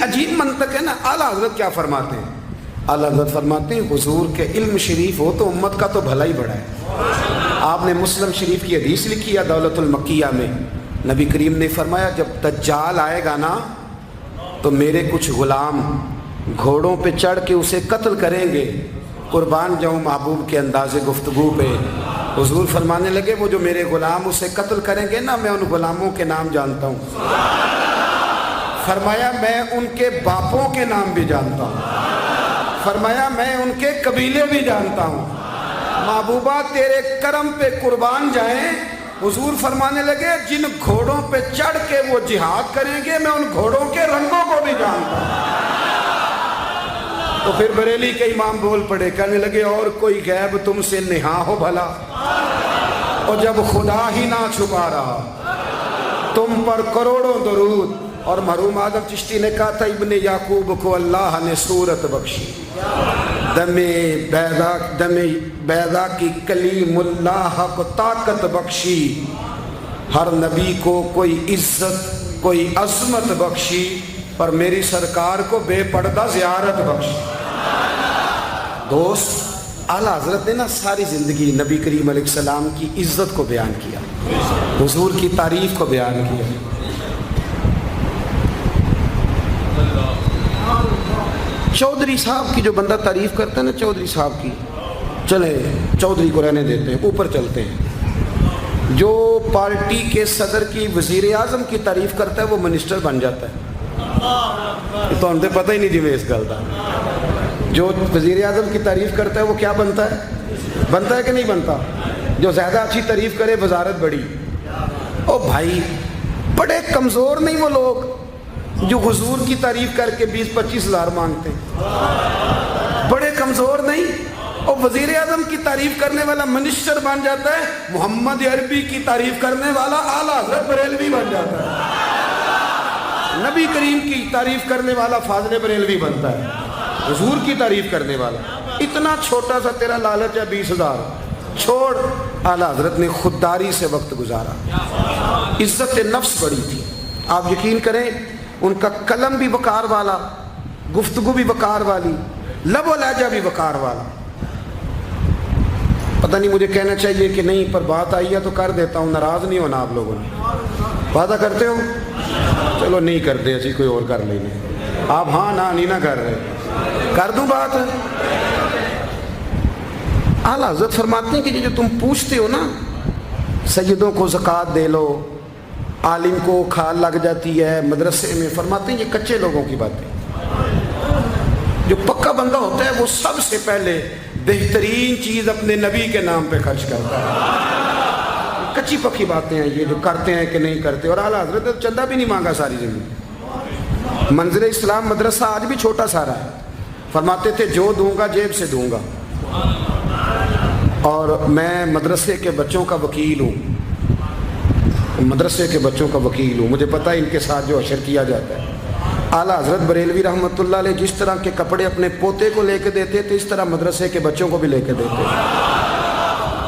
عجیب منطق ہے نا. اعلیٰ حضرت کیا فرماتے ہیں؟ اعلیٰ حضرت فرماتے ہیں حضور کے علم شریف ہو تو امت کا تو بھلا ہی بڑا ہے. آپ نے مسلم شریف کی حدیث لکھی ہے دولت المکیہ میں. نبی کریم نے فرمایا جب دجال آئے گا نا تو میرے کچھ غلام گھوڑوں پہ چڑھ کے اسے قتل کریں گے. قربان جاؤں محبوب کے انداز گفتگو پہ. حضور فرمانے لگے وہ جو میرے غلام اسے قتل کریں گے نا میں ان غلاموں کے نام جانتا ہوں. فرمایا میں ان کے باپوں کے نام بھی جانتا ہوں. فرمایا میں ان کے قبیلے بھی جانتا ہوں. محبوبہ تیرے کرم پہ قربان جائیں. حضور فرمانے لگے جن گھوڑوں پہ چڑھ کے وہ جہاد کریں گے میں ان گھوڑوں کے رنگوں کو بھی جانتا ہوں. تو پھر بریلی کے امام بول پڑے کہنے لگے اور کوئی غیب تم سے نہا ہو بھلا. اور جب خدا ہی نہ چھپا رہا تم پر کروڑوں درود. اور مرحوم آدم چشتی نے کہا تھا ابن یعقوب کو اللہ نے صورت بخشی. دم بیضا کی کلیم اللہ کو طاقت بخشی. ہر نبی کو کوئی عزت کوئی عظمت بخشی پر میری سرکار کو بے پردہ زیارت بخشی. دوست اعلیٰ حضرت نے نا ساری زندگی نبی کریم علیہ السلام کی عزت کو بیان کیا, حضور کی تعریف کو بیان کیا. چودھری صاحب کی جو بندہ تعریف کرتا ہے نا چودھری صاحب کی, چلیں چودھری کو رہنے دیتے ہیں اوپر چلتے ہیں. جو پارٹی کے صدر کی وزیر اعظم کی تعریف کرتا ہے وہ منسٹر بن جاتا ہے. تو ہم تو پتہ ہی نہیں جی میں اس گل کا. جو وزیر اعظم کی تعریف کرتا ہے وہ کیا بنتا ہے کہ نہیں بنتا. جو زیادہ اچھی تعریف کرے وزارت بڑی. او بھائی بڑے کمزور نہیں وہ لوگ جو حضور کی تعریف کر کے 20-25 ہزار مانگتے ہیں. بڑے کمزور نہیں. اور وزیر اعظم کی تعریف کرنے والا منسٹر بن جاتا ہے. محمد عربی کی تعریف کرنے والا اعلیٰ حضرت بریلوی بن جاتا ہے. نبی کریم کی تعریف کرنے والا فاضل بریلوی بنتا ہے. حضور کی تعریف کرنے والا اتنا چھوٹا سا تیرا لالچ ہے 20,000 چھوڑ. اعلیٰ حضرت نے خودداری سے وقت گزارا. عزت نفس بڑی تھی. آپ یقین کریں ان کا قلم بھی وقار والا, گفتگو بھی وقار والی, لب و لہجہ بھی وقار والا. پتہ نہیں مجھے کہنا چاہیے کہ نہیں پر بات آئی ہے تو کر دیتا ہوں. ناراض نہیں ہونا آپ لوگوں نے. وعدہ کرتے ہو؟ چلو نہیں کرتے ایسی کوئی اور کر لیں گے. آپ ہاں نہیں نہ کر رہے. کر دوں بات. اعلیٰ حضرت فرماتے ہیں کہ جو تم پوچھتے ہو نا سیدوں کو زکوٰۃ دے لو, عالم کو کھال لگ جاتی ہے مدرسے میں, فرماتے ہیں یہ کچے لوگوں کی باتیں. جو پکا بندہ ہوتا ہے وہ سب سے پہلے بہترین چیز اپنے نبی کے نام پہ خرچ کرتا ہے. کچی پکی باتیں ہیں یہ جو کرتے ہیں کہ نہیں کرتے. اور اعلیٰ حضرت نے چندہ بھی نہیں مانگا ساری زندگی. منزل اسلام مدرسہ آج بھی چھوٹا سارا ہے. فرماتے تھے جو دوں گا جیب سے دوں گا. اور میں مدرسے کے بچوں کا وکیل ہوں. مدرسے کے بچوں کا وکیل ہوں. مجھے پتہ ہے ان کے ساتھ جو اشر کیا جاتا ہے. اعلیٰ حضرت بریلوی رحمۃ اللہ علیہ جس طرح کے کپڑے اپنے پوتے کو لے کے دیتے تھے اس طرح مدرسے کے بچوں کو بھی لے کے دیتے.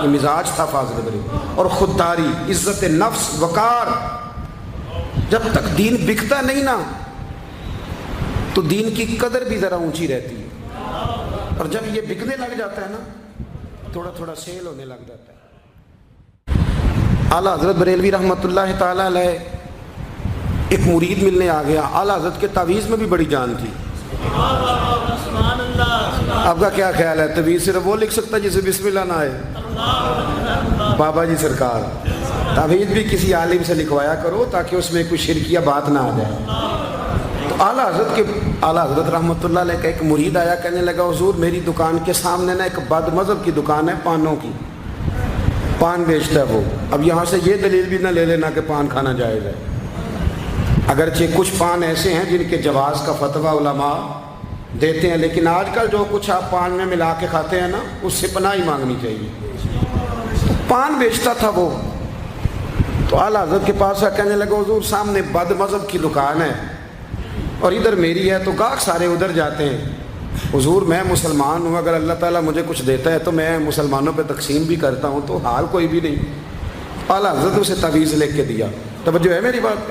یہ مزاج تھا فاضل بریلوی. اور خودداری, عزت نفس, وقار. جب تک دین بکتا نہیں نا تو دین کی قدر بھی ذرا اونچی رہتی ہے. اور جب یہ بکنے لگ جاتا ہے نا تھوڑا تھوڑا سیل ہونے لگ جاتا ہے. اعلیٰ حضرت بریلوی رحمۃ اللہ تعالیٰ علیہ ایک مرید ملنے آ گیا. اعلیٰ حضرت کے تعویذ میں بھی بڑی جان تھی. آپ کا کیا خیال ہے تعویذ صرف وہ لکھ سکتا جسے بسم اللہ نہ آئے؟ بابا جی سرکار تعویذ بھی کسی عالم سے لکھوایا کرو تاکہ اس میں کوئی شرکیہ بات نہ آ جائے. تو اعلیٰ حضرت رحمۃ اللہ علیہ کا ایک مرید آیا, کہنے لگا حضور میری دکان کے سامنے نا ایک بد مذہب کی دکان ہے پانوں کی, پان بیچتا ہے وہ. اب یہاں سے یہ دلیل بھی نہ لے لینا کہ پان کھانا جائز ہے. اگرچہ کچھ پان ایسے ہیں جن کے جواز کا فتویٰ علماء دیتے ہیں, لیکن آج کل جو کچھ آپ پان میں ملا کے کھاتے ہیں نا اس سے پناہ ہی مانگنی چاہیے. پان بیچتا تھا وہ. تو اعلیٰ حضرت کے پاس کہنے لگا حضور سامنے بد مذہب کی دکان ہے اور ادھر میری ہے تو گاہک سارے ادھر جاتے ہیں. حضور میں مسلمان ہوں, اگر اللہ تعالیٰ مجھے کچھ دیتا ہے تو میں مسلمانوں پہ تقسیم بھی کرتا ہوں, تو حال کوئی بھی نہیں. اعلیٰ حضرت اسے تعویذ لکھ کے دیا. توجہ ہے میری بات؟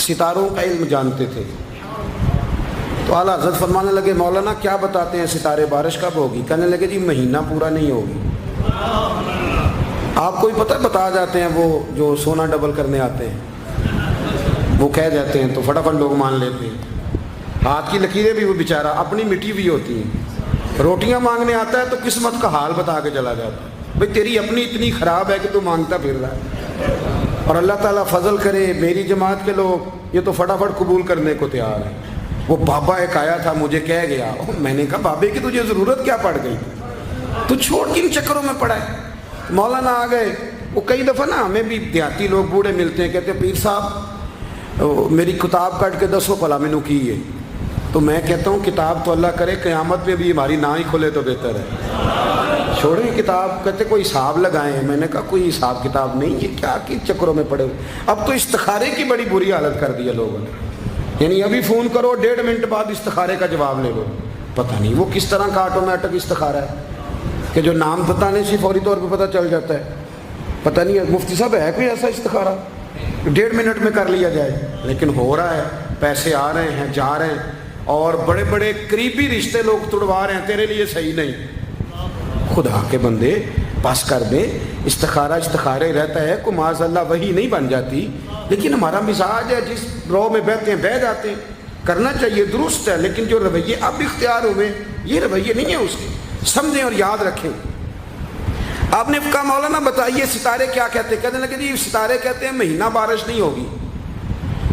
ستاروں کا علم جانتے تھے. تو اعلیٰ حضرت فرمانے لگے مولانا کیا بتاتے ہیں ستارے بارش کب ہوگی؟ کہنے لگے جی مہینہ پورا نہیں ہوگی. آپ کو بھی پتہ بتا جاتے ہیں وہ جو سونا ڈبل کرنے آتے ہیں وہ کہہ جاتے ہیں تو فٹافٹ لوگ مان لیتے ہیں. ہاتھ کی لکیریں بھی وہ بیچارہ اپنی مٹی بھی ہوتی ہیں. روٹیاں مانگنے آتا ہے تو قسمت کا حال بتا کے چلا جاتا ہے بھئی تیری اپنی اتنی خراب ہے کہ تو مانگتا پھر رہا ہے. اور اللہ تعالیٰ فضل کرے میری جماعت کے لوگ یہ تو فٹافٹ قبول کرنے کو تیار ہیں. وہ بابا ایک آیا تھا مجھے کہہ گیا, میں نے کہا بابے کی تجھے ضرورت کیا پڑ گئی, تو چھوڑ کن چکروں میں پڑا ہے. مولانا آ گئے. وہ کئی دفعہ نا ہمیں بھی دیہاتی لوگ بوڑھے ملتے ہیں, کہتے ہیں پیر صاحب میری کتاب کٹ کے 10 پلا میں نے کی ہے. تو میں کہتا ہوں کتاب تو اللہ کرے قیامت میں بھی ہماری نہ ہی کھلے تو بہتر ہے, چھوڑیں کتاب. کہتے کوئی حساب لگائیں. میں نے کہا کوئی حساب کتاب نہیں, یہ کیا کی چکروں میں پڑے. اب تو استخارے کی بڑی بری حالت کر دی ہے لوگوں نے, یعنی ابھی فون کرو 1.5 منٹ بعد استخارے کا جواب لے لو. پتہ نہیں وہ کس طرح کا آٹومیٹک استخارہ ہے کہ جو نام بتانے سے فوری طور پہ پتہ چل جاتا ہے. پتہ نہیں مفتی صاحب ہے کوئی ایسا استخارہ 1.5 منٹ میں کر لیا جائے, لیکن ہو رہا ہے. پیسے آ رہے ہیں جا رہے ہیں اور بڑے بڑے قریبی رشتے لوگ تڑوا رہے ہیں تیرے لیے صحیح نہیں. خدا کے بندے پاس کر دیں. استخارے رہتا ہے کو معاذ اللہ وہی نہیں بن جاتی, لیکن ہمارا مزاج ہے جس رو میں بیٹھتے ہیں بہ جاتے ہیں. کرنا چاہیے درست ہے, لیکن جو رویے اب اختیار ہوئے یہ رویے نہیں ہیں اس کے. سمجھیں اور یاد رکھیں. آپ نے کہا مولانا بتائیے ستارے کیا کہتے ہیں؟ کہنے لگے جی ستارے کہتے ہیں مہینہ بارش نہیں ہوگی.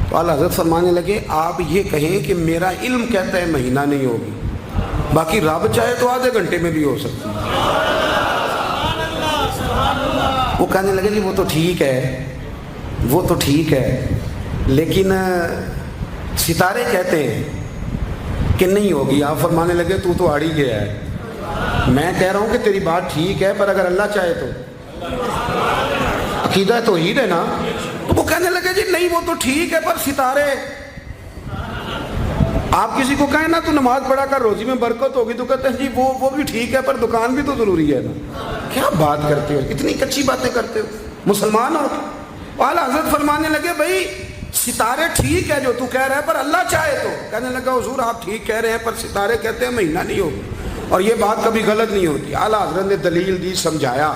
تو اعلیٰ حضرت فرمانے لگے آپ یہ کہیں کہ میرا علم کہتا ہے مہینہ نہیں ہوگی, باقی رب چاہے تو آدھے گھنٹے میں بھی ہو سکتی ہے. وہ کہنے لگے جی وہ تو ٹھیک ہے لیکن ستارے کہتے ہیں کہ نہیں ہوگی. آپ فرمانے لگے تو آڑ ہی گیا ہے. میں کہہ رہا ہوں کہ تیری بات ٹھیک ہے پر اگر اللہ چاہے تو عقیدہ توحید ہے نا. تو وہ کہنے لگے جی نہیں وہ تو ٹھیک ہے پر ستارے, آپ کسی کو کہیں نا تو نماز پڑھا کر روزی میں برکت ہوگی تو کہتے ہیں جی وہ بھی ٹھیک ہے پر دکان بھی تو ضروری ہے نا. کیا بات کرتے ہو, اتنی کچی باتیں کرتے ہو, مسلمان ہو. اعلیٰ حضرت فرمانے لگے بھائی ستارے ٹھیک ہے جو تو کہہ رہا ہے پر اللہ چاہے تو. کہنے لگا حضور آپ ٹھیک کہہ رہے ہیں پر ستارے کہتے ہیں مہینہ نہیں ہوگا, اور یہ بات کبھی غلط نہیں ہوتی. اعلیٰ حضرت نے دلیل دی, سمجھایا,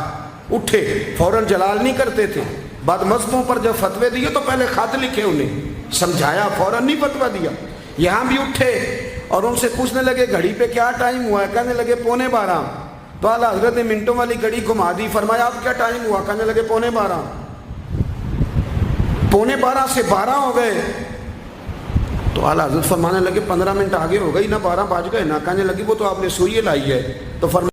اٹھے, فوراً جلال نہیں کرتے تھے. بعد مذہبوں پر جب فتوے دیے تو پہلے خط لکھے, انہیں سمجھایا, فوراً نہیں فتویٰ دیا. یہاں بھی اٹھے اور ان سے پوچھنے لگے گھڑی پہ کیا ٹائم ہوا ہے؟ کہنے لگے 11:15. تو اعلیٰ حضرت نے منٹوں والی گھڑی گھما دی. فرمایا اب کیا ٹائم ہوا؟ کہنے لگے 11:15. 11:15 سے 12 ہو گئے. تو اعلیٰ حضرت فرمانے لگے 15 منٹ آگے ہو گئی نا, 12 بج گئے نا. کہنے لگی وہ تو آپ نے سوئی لائی ہے. تو فرمایا